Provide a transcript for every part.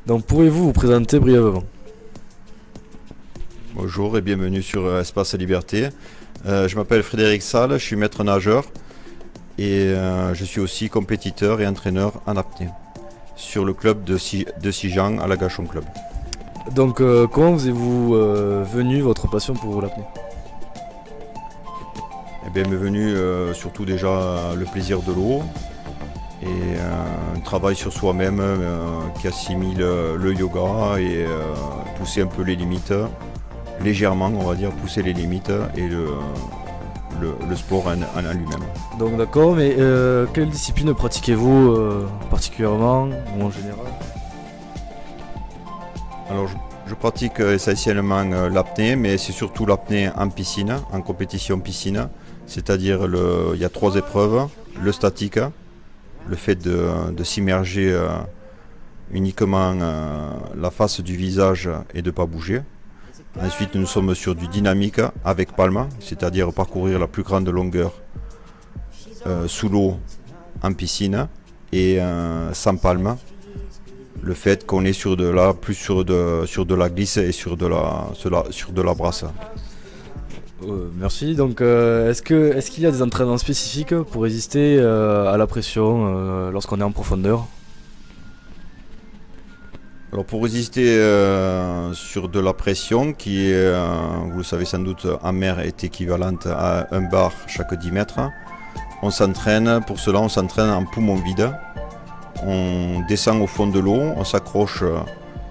Donc pourriez-vous vous présenter brièvement? Bonjour et bienvenue sur Espace Liberté. Je m'appelle Frédéric Salle, je suis maître nageur et je suis aussi compétiteur et entraîneur en apnée sur le club de Sijan à la Gachon Club. Donc comment vous êtes-vous venu votre passion pour l'apnée? Eh bien, m'est venu surtout déjà le plaisir de l'eau et un travail sur soi-même qui assimile le yoga et pousser un peu les limites, légèrement on va dire, pousser les limites et le sport en lui-même. Donc d'accord, mais quelle discipline pratiquez-vous particulièrement ou en général? Alors je pratique essentiellement l'apnée, mais c'est surtout l'apnée en piscine, en compétition piscine. C'est-à-dire il y a 3 épreuves, le statique, le fait de s'immerger uniquement la face du visage et de ne pas bouger. Ensuite nous sommes sur du dynamique avec palme, c'est-à-dire parcourir la plus grande longueur sous l'eau en piscine et sans palme. Le fait qu'on est plus sur de la glisse et sur de la brasse. Merci. Donc est-ce qu'il y a des entraînements spécifiques pour résister à la pression lorsqu'on est en profondeur? Alors pour résister sur de la pression qui est, vous le savez sans doute, en mer est équivalente à 1 bar chaque 10 mètres, on s'entraîne en poumon vide. On descend au fond de l'eau, on s'accroche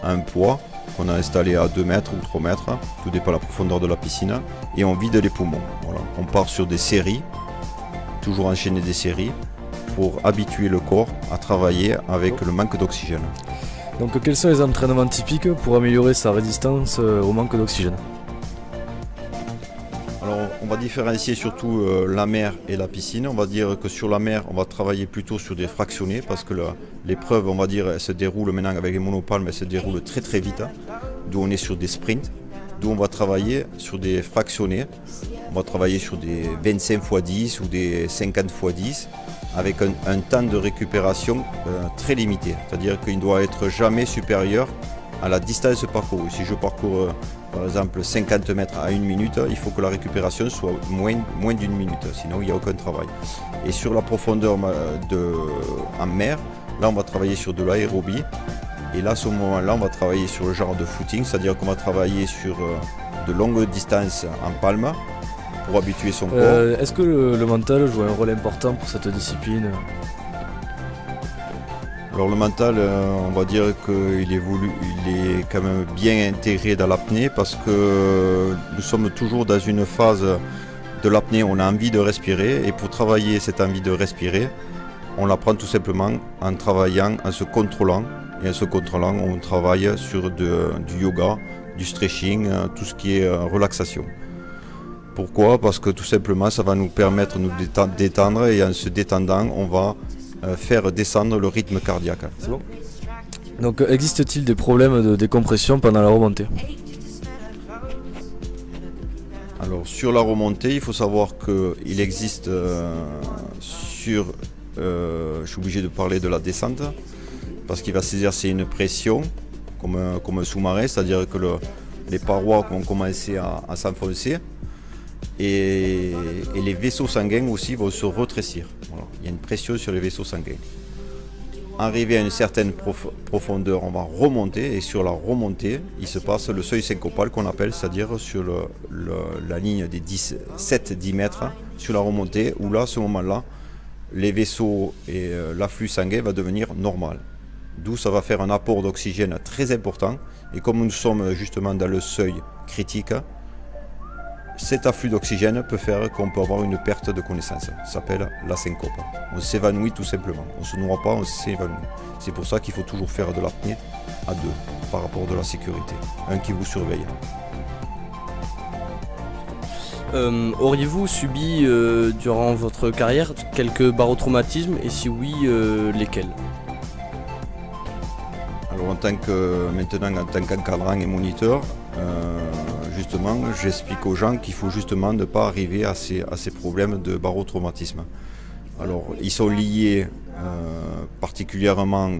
à un poids qu'on a installé à 2 mètres ou 3 mètres, tout dépend de la profondeur de la piscine, et on vide les poumons. Voilà. On part sur des séries, toujours enchaîner des séries, pour habituer le corps à travailler avec le manque d'oxygène. Donc quels sont les entraînements typiques pour améliorer sa résistance au manque d'oxygène? Alors on va différencier surtout la mer et la piscine. On va dire que sur la mer, on va travailler plutôt sur des fractionnés parce que l'épreuve, on va dire, elle se déroule maintenant avec les monopales, mais elle se déroule très très vite. D'où on est sur des sprints, d'où on va travailler sur des fractionnés. On va travailler sur des 25 x 10 ou des 50 x 10 avec un temps de récupération très limité. C'est-à-dire qu'il ne doit être jamais supérieur à la distance parcourue. Si je parcours par exemple 50 mètres à 1 minute, il faut que la récupération soit moins d'1 minute, sinon il n'y a aucun travail. Et sur la profondeur en mer, là on va travailler sur de l'aérobie. Et là, à ce moment-là, on va travailler sur le genre de footing, c'est-à-dire qu'on va travailler sur de longues distances en palme pour habituer son corps. Est-ce que le mental joue un rôle important pour cette discipline? Alors le mental, on va dire qu'il est quand même bien intégré dans l'apnée parce que nous sommes toujours dans une phase de l'apnée où on a envie de respirer et pour travailler cette envie de respirer, on l'apprend tout simplement en travaillant, en se contrôlant. Et en se contrôlant, on travaille sur du yoga, du stretching, tout ce qui est relaxation. Pourquoi? Parce que tout simplement, ça va nous permettre de nous détendre et en se détendant, on va faire descendre le rythme cardiaque. C'est bon. Donc existe-t-il des problèmes de décompression pendant la remontée? Alors sur la remontée, il faut savoir qu'il existe je suis obligé de parler de la descente, parce qu'il va s'exercer une pression comme un sous-marin, c'est-à-dire que les parois vont commencer à s'enfoncer et les vaisseaux sanguins aussi vont se rétrécir. Voilà. Il y a une pression sur les vaisseaux sanguins. Arrivé à une certaine profondeur, on va remonter et sur la remontée, il se passe le seuil syncopal qu'on appelle, c'est-à-dire sur la ligne des 7-10 mètres sur la remontée, où là, à ce moment-là, les vaisseaux et l'afflux sanguin va devenir normal. D'où ça va faire un apport d'oxygène très important. Et comme nous sommes justement dans le seuil critique, cet afflux d'oxygène peut faire qu'on peut avoir une perte de connaissance. Ça s'appelle la syncope. On s'évanouit tout simplement. On ne se noie pas, on s'évanouit. C'est pour ça qu'il faut toujours faire de l'apnée à 2 par rapport de la sécurité. Un qui vous surveille. Auriez-vous subi durant votre carrière quelques barotraumatismes et si oui, lesquels? Alors maintenant en tant qu'encadrant et moniteur, justement, j'explique aux gens qu'il faut justement ne pas arriver à ces problèmes de barotraumatisme. Alors, ils sont liés particulièrement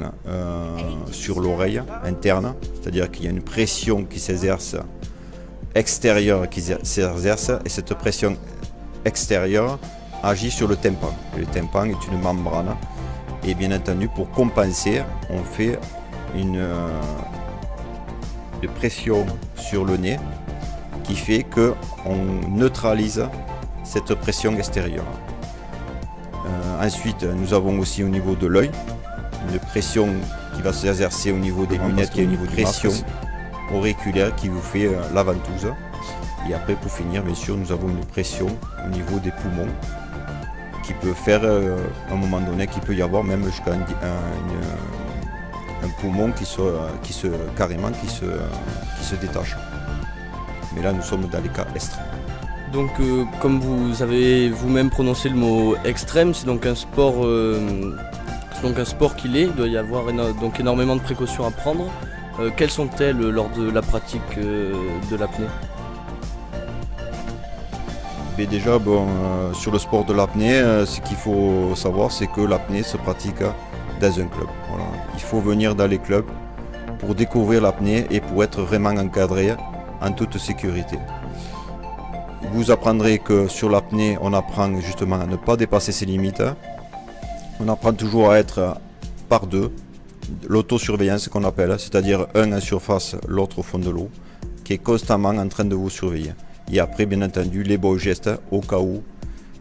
sur l'oreille interne, c'est-à-dire qu'il y a une pression qui s'exerce extérieure qui s'exerce, et cette pression extérieure agit sur le tympan. Le tympan est une membrane, et bien entendu, pour compenser, on fait une pression sur le nez qui fait qu'on neutralise cette pression extérieure. Ensuite, nous avons aussi au niveau de l'œil une pression qui va s'exercer au niveau des lunettes, qui est une pression auriculaire qui vous fait la ventouse. Et après, pour finir, bien sûr, nous avons une pression au niveau des poumons qui peut faire, à un moment donné, qu'il peut y avoir même jusqu'à un poumon qui se détache. Mais là, nous sommes dans les cas extrêmes. Donc, comme vous avez vous-même prononcé le mot extrême, c'est donc un sport qu'il est. Il doit y avoir donc énormément de précautions à prendre. Quelles sont-elles lors de la pratique de l'apnée ? Mais déjà, sur le sport de l'apnée, ce qu'il faut savoir, c'est que l'apnée se pratique dans un club. Voilà. Il faut venir dans les clubs pour découvrir l'apnée et pour être vraiment encadré en toute sécurité. Vous apprendrez que sur l'apnée, on apprend justement à ne pas dépasser ses limites. On apprend toujours à être par deux. L'autosurveillance qu'on appelle, c'est-à-dire un en surface, l'autre au fond de l'eau, qui est constamment en train de vous surveiller. Et après, bien entendu, les beaux gestes au cas où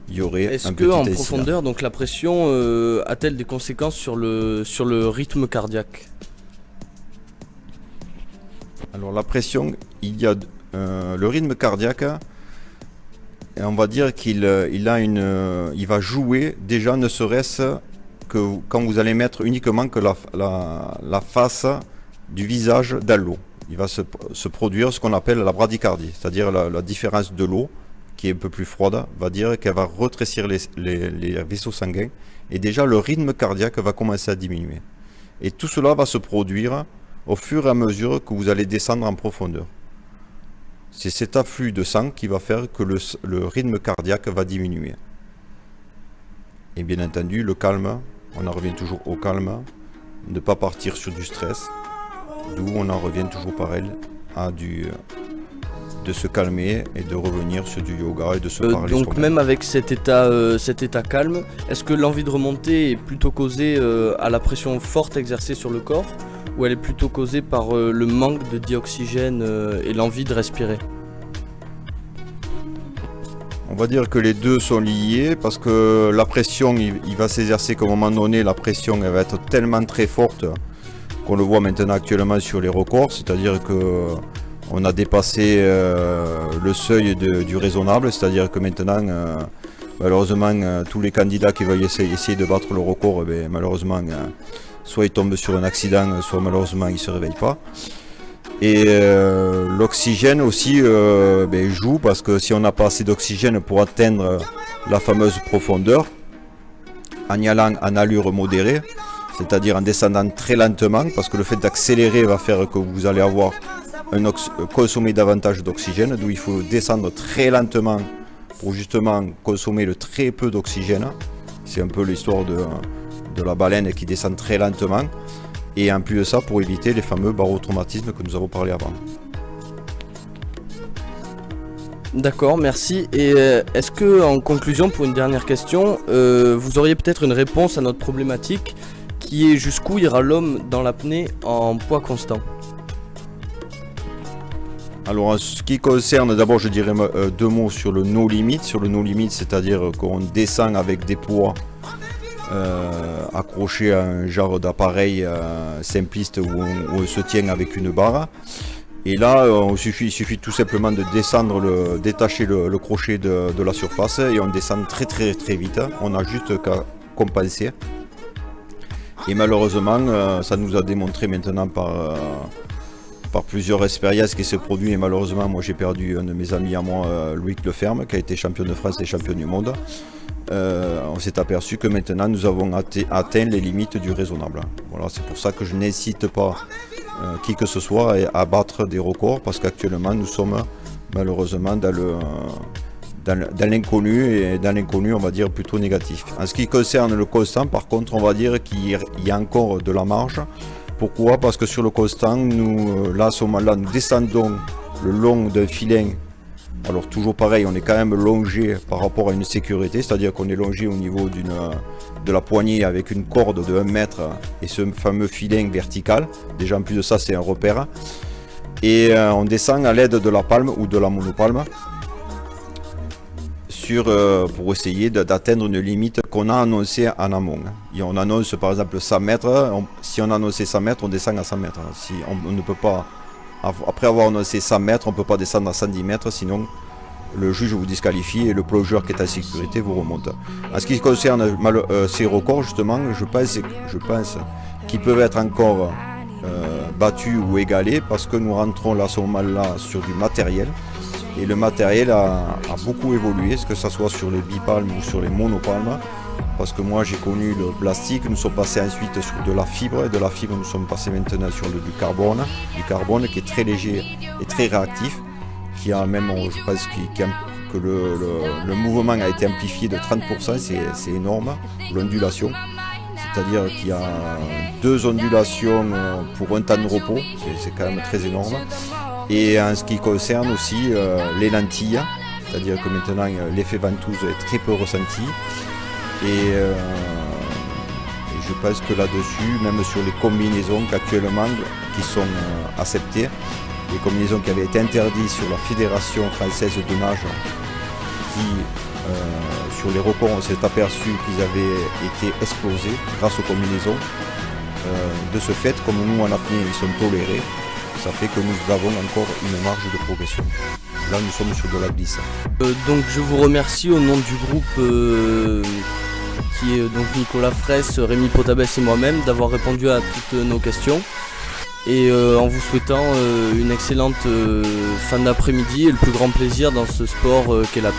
il y aurait Est-ce un petit que en incident. profondeur, donc la pression a-t-elle des conséquences sur le rythme cardiaque ? Alors la pression, il y a le rythme cardiaque. Et on va dire qu'il va jouer déjà, ne serait-ce que quand vous allez mettre uniquement que la face du visage dans l'eau. Il va se produire ce qu'on appelle la bradycardie, c'est-à-dire la différence de l'eau qui est un peu plus froide, va dire qu'elle va rétrécir les vaisseaux sanguins, et déjà le rythme cardiaque va commencer à diminuer. Et tout cela va se produire au fur et à mesure que vous allez descendre en profondeur. C'est cet afflux de sang qui va faire que le rythme cardiaque va diminuer. Et bien entendu, le calme, on en revient toujours au calme, ne pas partir sur du stress, d'où on en revient toujours pareil de se calmer et de revenir sur du yoga et de se parler donc soi-même. même avec cet état calme, est-ce que l'envie de remonter est plutôt causée à la pression forte exercée sur le corps, ou elle est plutôt causée par le manque de dioxygène et l'envie de respirer ? On va dire que les deux sont liés parce que la pression, il va s'exercer qu'à un moment donné, la pression elle va être tellement très forte qu'on le voit maintenant actuellement sur les records, c'est-à-dire qu'on a dépassé le seuil du raisonnable, c'est-à-dire que maintenant, malheureusement, tous les candidats qui veulent essayer de battre le record, malheureusement, soit ils tombent sur un accident, soit malheureusement ils ne se réveillent pas. Et l'oxygène aussi joue parce que si on n'a pas assez d'oxygène pour atteindre la fameuse profondeur, en y allant en allure modérée, c'est-à-dire en descendant très lentement, parce que le fait d'accélérer va faire que vous allez avoir consommer davantage d'oxygène, d'où il faut descendre très lentement pour justement consommer le très peu d'oxygène. C'est un peu l'histoire de la baleine qui descend très lentement. Et en plus de ça, pour éviter les fameux barotraumatismes que nous avons parlé avant. D'accord, merci. Et est-ce que, en conclusion, pour une dernière question, vous auriez peut-être une réponse à notre problématique qui est jusqu'où ira l'homme dans l'apnée en poids constant ? Alors en ce qui concerne, d'abord je dirais deux mots sur le no limit. Sur le no limit, c'est-à-dire qu'on descend avec des poids accrochés à un genre d'appareil simpliste où on se tient avec une barre. Et là, il suffit tout simplement de détacher le crochet de la surface et on descend très très très vite. On n'a juste qu'à compenser. Et malheureusement, ça nous a démontré maintenant par plusieurs expériences qui se produisent. Et malheureusement, moi j'ai perdu un de mes amis à moi, Loïc Leferme, qui a été champion de France et champion du monde. On s'est aperçu que maintenant nous avons atteint les limites du raisonnable. Voilà, c'est pour ça que je n'incite pas qui que ce soit à battre des records, parce qu'actuellement nous sommes malheureusement dans l'inconnu, et dans l'inconnu on va dire plutôt négatif. En ce qui concerne le constant, par contre, on va dire qu'il y a encore de la marge. Pourquoi? Parce que sur le constant, nous, là, à ce moment-là, nous descendons le long d'un filin. Alors toujours pareil, on est quand même longé par rapport à une sécurité, c'est-à-dire qu'on est longé au niveau de la poignée avec une corde de 1 mètre et ce fameux filin vertical. Déjà en plus de ça, c'est un repère. Et on descend à l'aide de la palme ou de la monopalme pour essayer d'atteindre une limite qu'on a annoncée en amont. Et on annonce par exemple 100 mètres, si on a annoncé 100 mètres, on descend à 100 mètres. Si on ne peut pas, après avoir annoncé 100 mètres, on ne peut pas descendre à 110 mètres, sinon le juge vous disqualifie et le plongeur qui est en sécurité vous remonte. En ce qui concerne ces records, justement, je pense qu'ils peuvent être encore battus ou égalés, parce que nous rentrons là, à ce moment-là, sur du matériel. Et le matériel a beaucoup évolué, que ce soit sur les bipalmes ou sur les monopalmes. Parce que moi j'ai connu le plastique, nous sommes passés ensuite sur de la fibre, et de la fibre nous sommes passés maintenant sur du carbone qui est très léger et très réactif, qui a même, je pense que le mouvement a été amplifié de 30%, c'est énorme, l'ondulation. C'est-à-dire qu'il y a 2 ondulations pour un temps de repos, c'est quand même très énorme. Et en ce qui concerne aussi les lentilles, c'est-à-dire que maintenant l'effet ventouse est très peu ressenti. Et je pense que là-dessus, même sur les combinaisons qu'actuellement qui sont acceptées, les combinaisons qui avaient été interdites sur la Fédération française de nage, qui sur les records on s'est aperçu qu'ils avaient été explosés grâce aux combinaisons. De ce fait, comme nous en apnée ils sont tolérés, ça fait que nous avons encore une marge de progression. Là nous sommes sur de la glisse. Donc je vous remercie au nom du groupe qui est donc Nicolas Fraisse, Rémi Potabès et moi-même d'avoir répondu à toutes nos questions. Et en vous souhaitant une excellente fin d'après-midi et le plus grand plaisir dans ce sport qu'est l'apnée.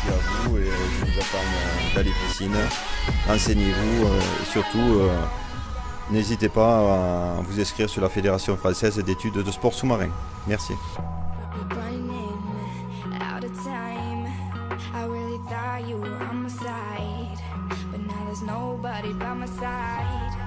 Merci à vous et je vous attends dans les piscines. Enseignez-vous et surtout n'hésitez pas à vous inscrire sur la Fédération française d'études de sport sous-marin. Merci. Nobody by my side.